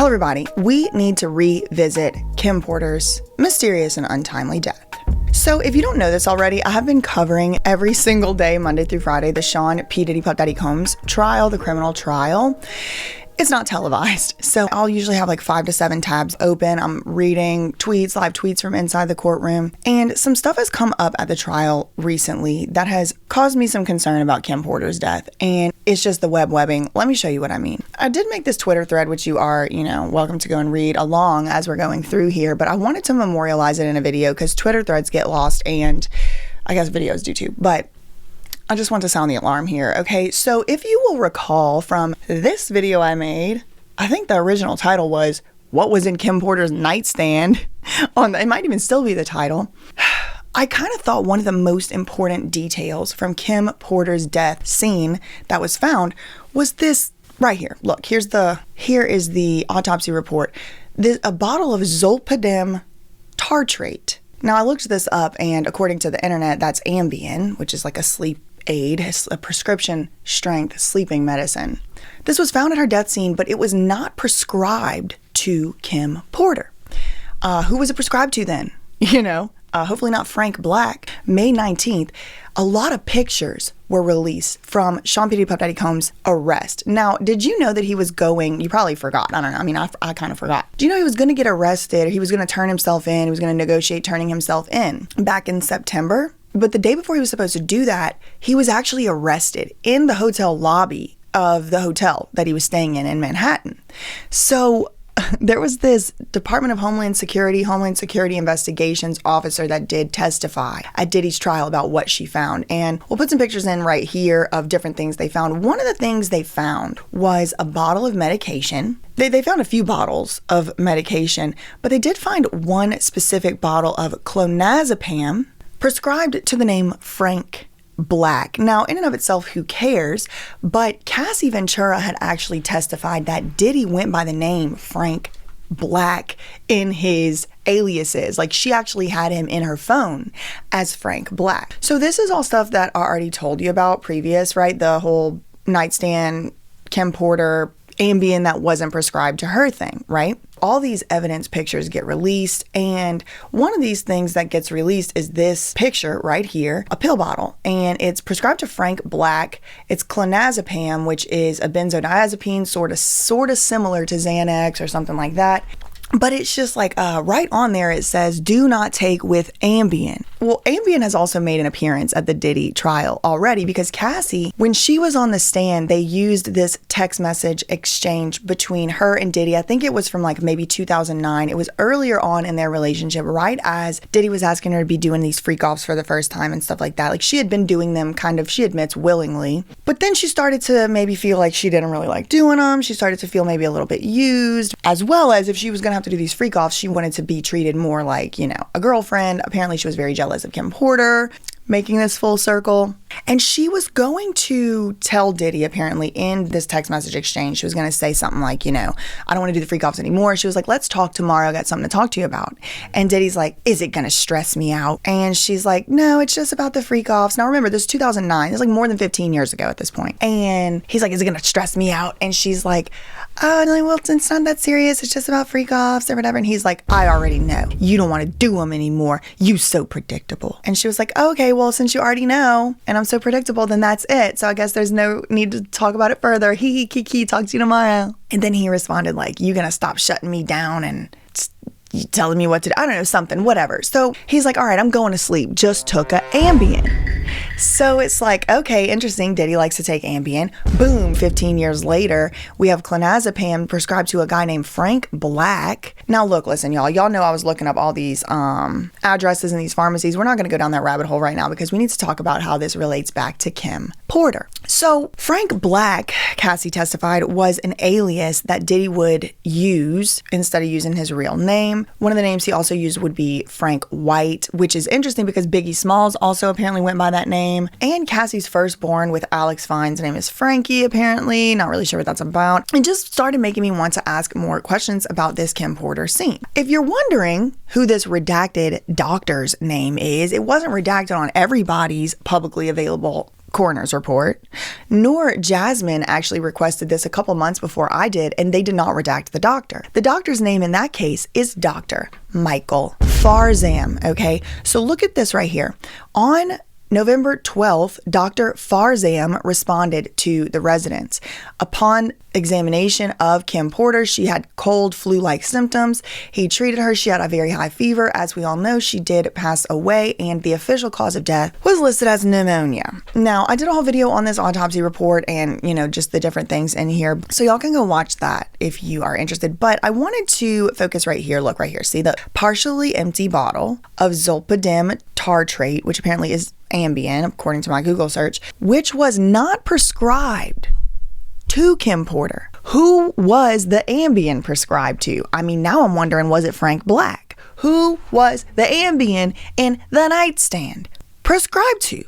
Hello everybody, we need to revisit Kim Porter's mysterious and untimely death. So if you don't know this already, I have been covering every single day, Monday through Friday, the Sean P. Diddy Puff Daddy Combs trial, the criminal trial. It's not televised, so I'll usually have like 5 to 7 tabs open. I'm reading tweets, live tweets from inside the courtroom, and some stuff has come up at the trial recently that has caused me some concern about Kim Porter's death, and it's just the webbing. Let me show you what I mean. I did make this Twitter thread, which you are, welcome to go and read along as we're going through here, but I wanted to memorialize it in a video because Twitter threads get lost, and I guess videos do too, but I just want to sound the alarm here, okay? So if you will recall from this video I made, I think the original title was, What Was in Kim Porter's Nightstand? It might even still be the title. I kind of thought one of the most important details from Kim Porter's death scene that was found was this right here. Look, here is the autopsy report. A bottle of zolpidem tartrate. Now, I looked this up, and according to the internet, that's Ambien, which is like a sleep aid, a prescription strength sleeping medicine. This was found at her death scene, but it was not prescribed to Kim Porter. Who was it prescribed to then? Hopefully not Frank Black. May 19th, a lot of pictures were released from Sean P. Diddy Puff Daddy Combs' arrest. Now, did you know that he was going, you probably forgot, I don't know, I mean, I kind of forgot. Do you know he was going to get arrested, or he was going to turn himself in, he was going to negotiate turning himself in back in September? But the day before he was supposed to do that, he was actually arrested in the hotel lobby of the hotel that he was staying in Manhattan. So there was this Department of Homeland Security investigations officer that did testify at Diddy's trial about what she found. And we'll put some pictures in right here of different things they found. One of the things they found was a bottle of medication. They found a few bottles of medication, but they did find one specific bottle of clonazepam prescribed to the name Frank Black. Now, in and of itself, who cares? But Cassie Ventura had actually testified that Diddy went by the name Frank Black in his aliases. Like, she actually had him in her phone as Frank Black. So this is all stuff that I already told you about previous, right? The whole nightstand, Kim Porter, Ambien that wasn't prescribed to her thing, right? All these evidence pictures get released, and one of these things that gets released is this picture right here, a pill bottle, and it's prescribed to Frank Black. It's clonazepam, which is a benzodiazepine, sort of similar to Xanax or something like that. But it's just like right on there it says, do not take with Ambien. Well, Ambien has also made an appearance at the Diddy trial already because Cassie, when she was on the stand, they used this text message exchange between her and Diddy. I think it was from like maybe 2009. It was earlier on in their relationship, right as Diddy was asking her to be doing these freak offs for the first time and stuff like that. Like, she had been doing them kind of, she admits, willingly. But then she started to maybe feel like she didn't really like doing them. She started to feel maybe a little bit used, as well as if she was going to have to do these freak offs, she wanted to be treated more like, a girlfriend. Apparently she was very jealous of Kim Porter, making this full circle. And she was going to tell Diddy, apparently, in this text message exchange, she was going to say something like, I don't want to do the freak offs anymore. She was like, let's talk tomorrow. I got something to talk to you about. And Diddy's like, is it going to stress me out? And she's like, no, it's just about the freak offs. Now remember, this is 2009. It's like more than 15 years ago at this point. And he's like, is it going to stress me out? And she's like, oh, no, well, it's not that serious. It's just about freak offs or whatever. And he's like, I already know. You don't want to do them anymore. You so predictable. And she was like, oh, okay, well, since you already know, and I'm so predictable, then that's it. So I guess there's no need to talk about it further. Hee kiki, talk to you tomorrow. And then he responded like, you gonna stop shutting me down and telling me what to do? I don't know, something, whatever. So he's like, all right, I'm going to sleep. Just took a Ambien. So it's like, okay, interesting. Diddy likes to take Ambien. Boom, 15 years later, we have clonazepam prescribed to a guy named Frank Black. Now look, listen, y'all know I was looking up all these addresses in these pharmacies. We're not going to go down that rabbit hole right now because we need to talk about how this relates back to Kim Porter. So Frank Black, Cassie testified, was an alias that Diddy would use instead of using his real name. One of the names he also used would be Frank White, which is interesting because Biggie Smalls also apparently went by that name. And Cassie's firstborn with Alex Fine's name is Frankie, apparently. Not really sure what that's about. It just started making me want to ask more questions about this Kim Porter scene. If you're wondering who this redacted doctor's name is, it wasn't redacted on everybody's publicly available coroner's report, nor Jasmine actually requested this a couple months before I did, and they did not redact the doctor. The doctor's name in that case is Dr. Michael Farzam, okay? So look at this right here. On November 12th, Dr. Farzam responded to the residents. Upon examination of Kim Porter, she had cold, flu-like symptoms. He treated her. She had a very high fever. As we all know, she did pass away, and the official cause of death was listed as pneumonia. Now, I did a whole video on this autopsy report and, just the different things in here, so y'all can go watch that if you are interested. But I wanted to focus right here. Look right here. See the partially empty bottle of zolpidem tartrate, which apparently is Ambien, according to my Google search, which was not prescribed to Kim Porter. Who was the Ambien prescribed to? I mean, now I'm wondering, was it Frank Black? Who was the Ambien in the nightstand prescribed to?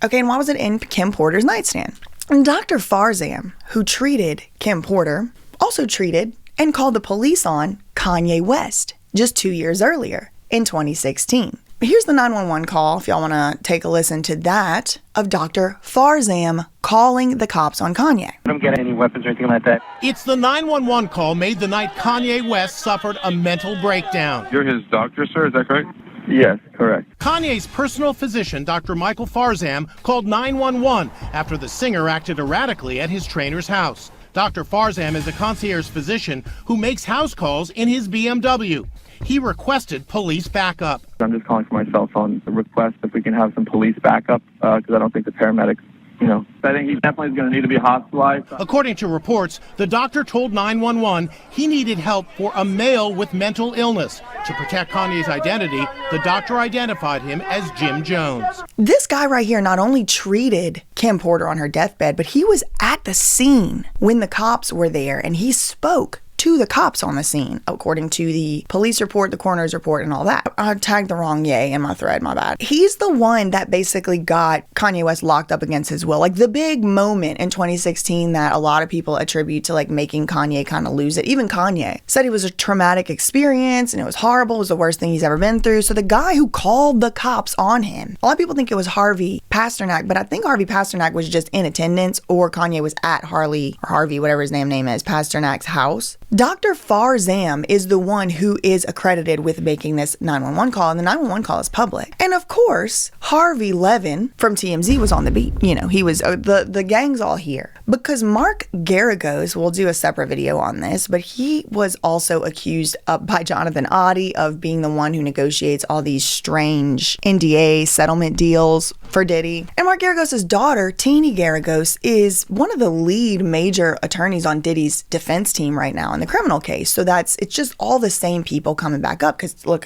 Okay, and why was it in Kim Porter's nightstand? And Dr. Farzam, who treated Kim Porter, also treated and called the police on Kanye West just 2 years earlier in 2016. Here's the 911 call, if y'all want to take a listen to that, of Dr. Farzam calling the cops on Kanye. I don't get any weapons or anything like that. It's the 911 call made the night Kanye West suffered a mental breakdown. You're his doctor, sir, is that correct? Yes, correct. Kanye's personal physician, Dr. Michael Farzam, called 911 after the singer acted erratically at his trainer's house. Dr. Farzam is a concierge physician who makes house calls in his BMW. He requested police backup. I'm just calling for my cell phone to request if we can have some police backup because I don't think the paramedics, I think he definitely is going to need to be hospitalized. According to reports, the doctor told 911 he needed help for a male with mental illness. To protect Kanye's identity, the doctor identified him as Jim Jones. This guy right here not only treated Kim Porter on her deathbed, but he was at the scene when the cops were there, and he spoke to the cops on the scene, according to the police report, the coroner's report, and all that. I tagged the wrong yay in my thread, my bad. He's the one that basically got Kanye West locked up against his will. Like the big moment in 2016 that a lot of people attribute to like making Kanye kind of lose it. Even Kanye said it was a traumatic experience and it was horrible. It was the worst thing he's ever been through. So the guy who called the cops on him, a lot of people think it was Harvey Pasternak, but I think Harvey Pasternak was just in attendance, or Kanye was at Harvey, whatever his name is, Pasternak's house. Dr. Farzam is the one who is accredited with making this 911 call, and the 911 call is public. And of course, Harvey Levin from TMZ was on the beat. He was, the gang's all here. Because Mark Garagos, we'll do a separate video on this, but he was also accused by Jonathan Oddie of being the one who negotiates all these strange NDA settlement deals for Diddy. And Mark Garagos' daughter, Teeny Garagos, is one of the lead major attorneys on Diddy's defense team right now in the criminal case. So it's just all the same people coming back up. Because look,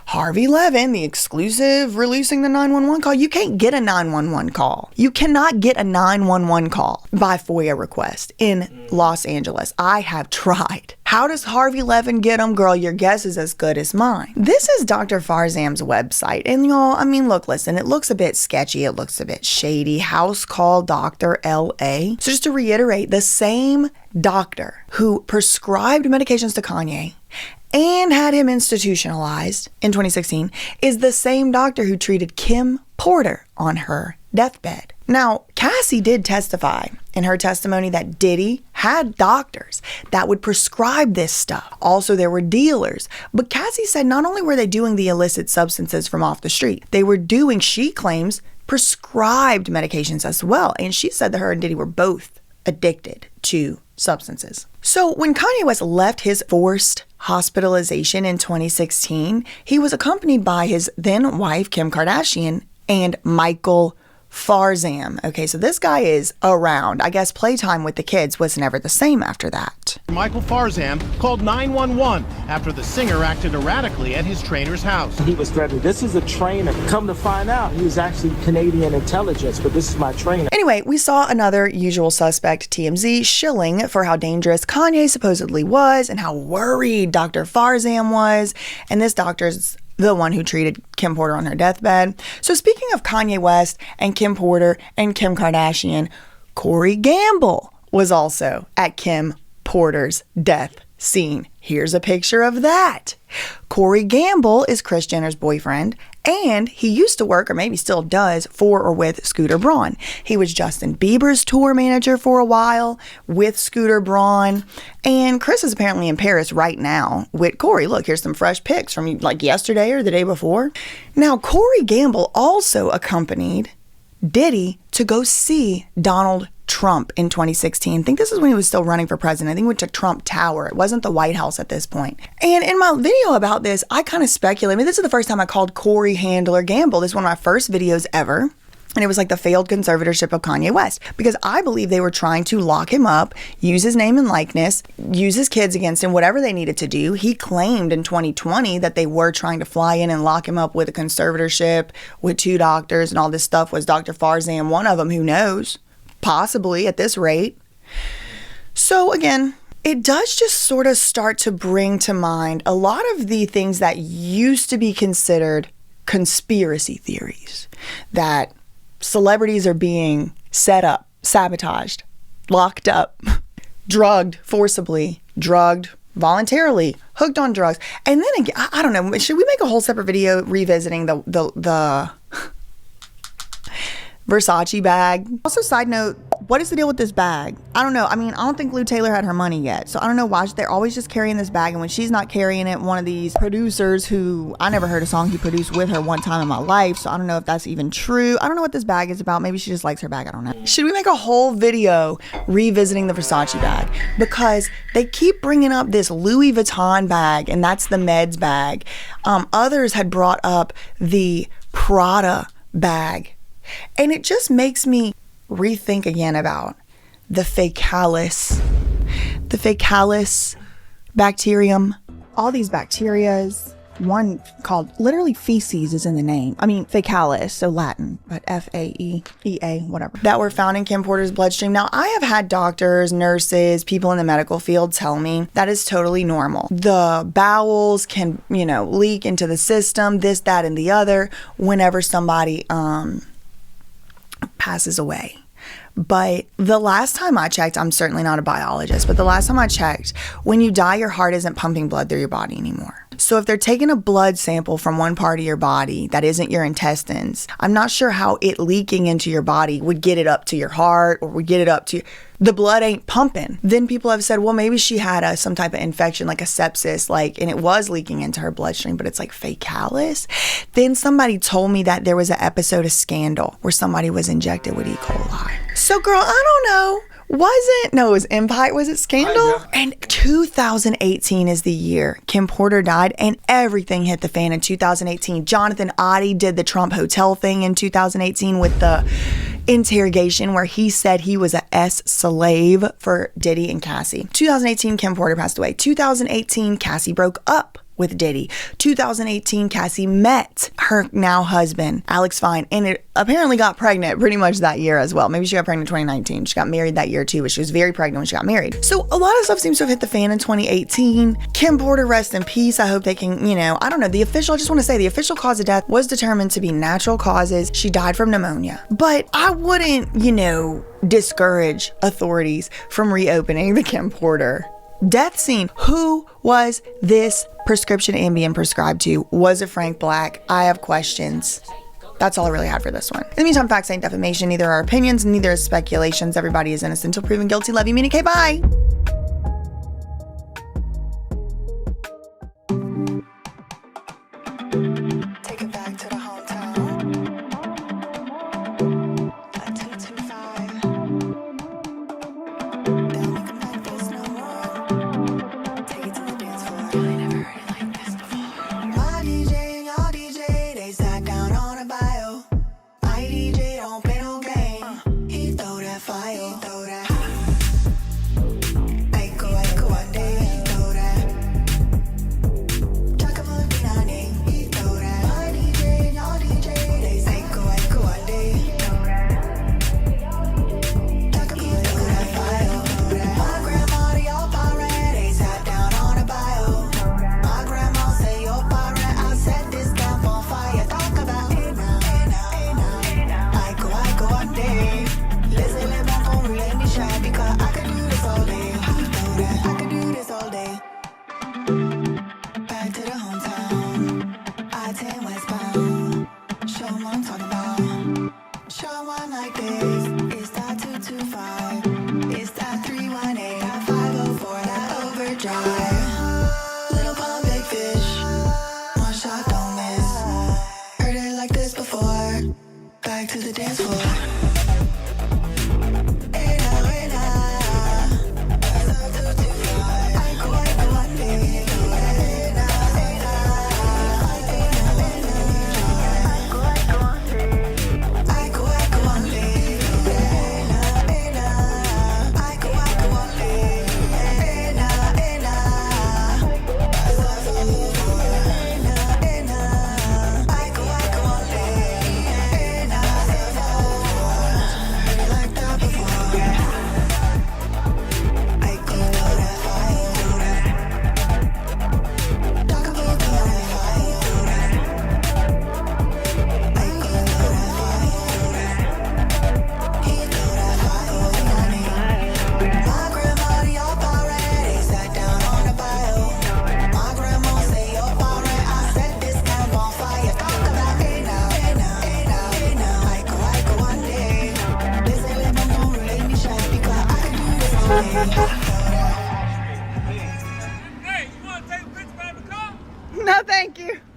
Harvey Levin, the exclusive releasing the 911 call. You can't get a 911 call. You cannot get a 911 call by FOIA request in Los Angeles. I have tried. How does Harvey Levin get them? Girl, your guess is as good as mine. This is Dr. Farzam's website. And y'all, listen, it looks a bit sketchy. It looks a bit shady. House call Dr. LA. So just to reiterate, the same doctor who prescribed medications to Kanye and had him institutionalized in 2016 is the same doctor who treated Kim Porter on her deathbed. Now, Cassie did testify in her testimony that Diddy had doctors that would prescribe this stuff. Also, there were dealers. But Cassie said not only were they doing the illicit substances from off the street, they were doing, she claims, prescribed medications as well. And she said that her and Diddy were both addicted to substances. So when Kanye West left his forced hospitalization in 2016, he was accompanied by his then wife, Kim Kardashian, and Michael Farzam. Okay, so this guy is around. I guess playtime with the kids was never the same after that. Michael Farzam called 911 after the singer acted erratically at his trainer's house. He was threatened. This is a trainer. Come to find out, he was actually Canadian intelligence, but this is my trainer. Anyway, we saw another usual suspect, TMZ, shilling for how dangerous Kanye supposedly was and how worried Dr. Farzam was. And this doctor's the one who treated Kim Porter on her deathbed. So speaking of Kanye West and Kim Porter and Kim Kardashian, Corey Gamble was also at Kim Porter's death scene. Here's a picture of that. Corey Gamble is Kris Jenner's boyfriend And he used to work, or maybe still does, for or with Scooter Braun. He was Justin Bieber's tour manager for a while with Scooter Braun. And Chris is apparently in Paris right now with Corey. Look, here's some fresh pics from like yesterday or the day before. Now, Corey Gamble also accompanied Diddy to go see Donald Trump in 2016. I think this is when he was still running for president. I think he went to Trump Tower. It wasn't the White House at this point. And in my video about this, I kind of speculate. I mean, this is the first time I called Corey Handler Gamble. This is one of my first videos ever. And it was like the failed conservatorship of Kanye West, because I believe they were trying to lock him up, use his name and likeness, use his kids against him, whatever they needed to do. He claimed in 2020 that they were trying to fly in and lock him up with a conservatorship with 2 doctors and all this stuff. Was Dr. Farzam one of them? Who knows? Possibly at this rate. So again, it does just sort of start to bring to mind a lot of the things that used to be considered conspiracy theories, that celebrities are being set up, sabotaged, locked up, drugged forcibly, drugged voluntarily, hooked on drugs. And then again, I don't know, should we make a whole separate video revisiting the Versace bag? Also, side note, what is the deal with this bag? I don't know. I mean, I don't think Lou Taylor had her money yet. So I don't know why they're always just carrying this bag. And when she's not carrying it, one of these producers who I never heard a song he produced with her one time in my life. So I don't know if that's even true. I don't know what this bag is about. Maybe she just likes her bag. I don't know. Should we make a whole video revisiting the Versace bag? Because they keep bringing up this Louis Vuitton bag, and that's the Meds bag. Others had brought up the Prada bag. And it just makes me rethink again about the faecalis bacterium, all these bacterias. One called, literally feces is in the name. I mean, faecalis, so Latin, but F-A-E-E-A, whatever. That were found in Kim Porter's bloodstream. Now, I have had doctors, nurses, people in the medical field tell me that is totally normal. The bowels can, leak into the system, this, that, and the other, whenever somebody passes away. But the last time I checked, I'm certainly not a biologist, but the last time I checked, when you die, your heart isn't pumping blood through your body anymore. So if they're taking a blood sample from one part of your body that isn't your intestines, I'm not sure how it leaking into your body would get it up to your heart or would get it up to the blood ain't pumping. Then people have said, well, maybe she had some type of infection, like a sepsis, and it was leaking into her bloodstream, but it's like faecalis. Then somebody told me that there was an episode of Scandal where somebody was injected with E. coli. So girl, I don't know. It was Empire. Was it Scandal? And 2018 is the year Kim Porter died, and everything hit the fan in 2018. Jonathan Oddie did the Trump Hotel thing in 2018 with the interrogation where he said he was a S-slave for Diddy and Cassie. 2018, Kim Porter passed away. 2018, Cassie broke up with Diddy. 2018, Cassie met her now husband, Alex Fine, and it apparently got pregnant pretty much that year as well. Maybe she got pregnant in 2019. She got married that year too, but she was very pregnant when she got married. So a lot of stuff seems to have hit the fan in 2018. Kim Porter, rest in peace. I hope they can, I don't know. I just want to say the official cause of death was determined to be natural causes. She died from pneumonia. But I wouldn't, discourage authorities from reopening the Kim Porter death scene. Who was this prescription Ambien prescribed to? Was it Frank Black? I have questions. That's all I really had for this one. In the meantime, facts ain't defamation. Neither are opinions, neither is speculations. Everybody is innocent until proven guilty. Love you, meaning, okay, bye. Take it back to the hometown. At 225. Don't make a night this no more. Take it to the dance floor. I never heard it like this before. My DJ and your DJ, they sat down on a bio. My DJ don't play no game. He throw that file. No, thank you.